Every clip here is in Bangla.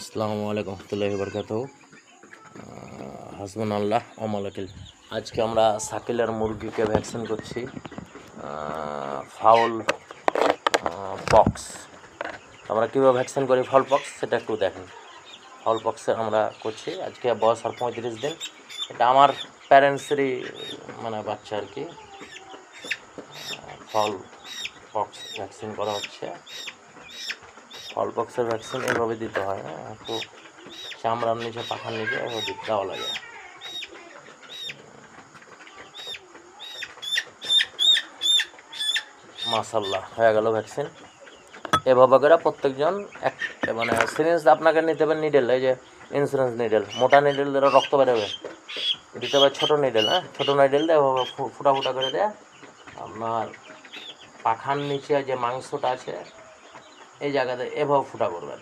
আসসালামু আলাইকুম রহমতুল্লাহি বরকাতুহু। হাসবুনাল্লাহ ওয়া নি'মাল ওয়াকিল। আজকে আমরা সাকিলের মুরগিকে ভ্যাকসিন করছি ফাউল পক্স। আমরা কীভাবে ভ্যাকসিন করি ফাউল পক্স সেটা একটু দেখেন। ফাউল পক্সের আমরা করছি আজকে বয়স আর 35 দিন। এটা আমার প্যারেন্টসেরই বাচ্চা আর কি। ফাউল পক্স ভ্যাকসিন করা হচ্ছে। ফাউল পক্সের ভ্যাকসিন এভাবে দিতে হয়, একটু চামড়ার নিচে পাখার নিচে এভাবে দেওয়া লাগে। মাশাআল্লাহ হয়ে গেল ভ্যাকসিন। এভাবে করে প্রত্যেকজন এক সিরিঞ্জ আপনাকে নিতে হবে নিডেল, এই যে ইন্স্যুরেন্স নিডেল, মোটা নিডেল দ্বারা রক্ত বেরোবে, দিতে হবে ছোটো নিডেল। ছোটো নিডেল দিয়ে এভাবে ফুটা ফুটা করে দেয় আপনার পাখার নিচে যে মাংসটা আছে এই জায়গাতে এভাবে ফুটা করবেন,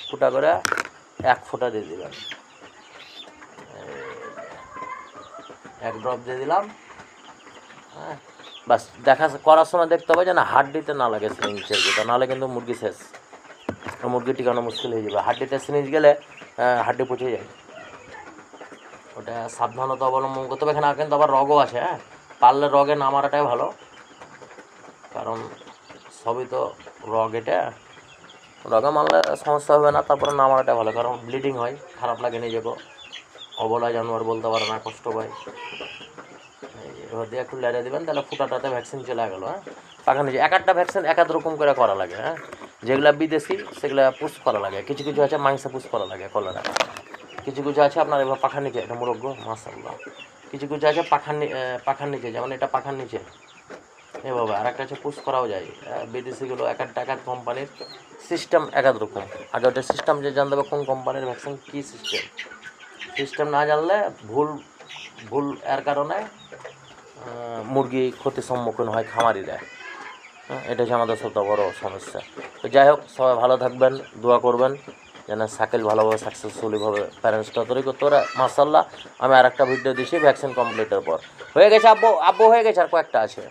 ফুটা করে 1 ফোঁটা দিয়ে দেবেন, 1 ড্রপ দিয়ে দিলাম। বাস করার সময় দেখতে হবে যেন হাড্ডিতে না লাগে সিরিঞ্জের যেটা, নাহলে কিন্তু মুরগি শেষ, মুরগি টিকানো মুশকিল হয়ে যাবে। হাড্ডিতে সিরিঞ্জ গেলে হাড্ডি পচে যায়, ওটা সাবধানতা অবলম্বন করতে হবে। এখানে কিন্তু আবার রগও আছে, পারলে রগে না মারাটাই ভালো, কারণ সবই তো রগ, এটা রগে মারলে সমস্যা হবে না, তারপরে না মারাটাই ভালো, কারণ ব্লিডিং হয়, খারাপ লাগে নিজেকে, অবলায় জানোয়ার বলতে পারে না, কষ্ট পায়। এবার দিয়ে একটু লেড়ে দেবেন, তাহলে ফুটাটাতে ভ্যাকসিন চলে গেলো। পাখা নিচে একটা ভ্যাকসিন এক রকম করে করা লাগে। যেগুলো বিদেশি সেগুলো পুশ করা লাগে, কিছু কিছু আছে মাংসে পুশ করা লাগে কলারা, কিছু কিছু আছে আপনার এবার পাখার নিচে, এটা মুরব্ব মাশাআল্লাহ, কিছু কিছু আছে পাখার নিচে, যেমন এটা পাখার নিচে এভাবে, আর একটা আছে পুশ করাও যায়। বিদেশিগুলো এক কোম্পানির সিস্টেম এক রকম। আগে ওটা সিস্টেম যে জানতে হবে কোন কোম্পানির ভ্যাকসিন কী সিস্টেম না জানলে ভুল এর কারণে মুরগি ক্ষতির সম্মুখীন হয় খামারিরা। এটা হচ্ছে আমাদের সবচেয়ে বড় সমস্যা। তো যাই হোক, সবাই ভালো থাকবেন, দোয়া করবেন যেন সাকিল ভালোভাবে সাকসেসফুলিভাবে প্যারেন্টসটা তৈরি করতে পারে। মাশাআল্লাহ, আমি আর একটা ভিডিও দিচ্ছি ভ্যাকসিন কমপ্লিটের পর। হয়ে গেছে আব্বু হয়ে গেছে, আর কয়েকটা আছে।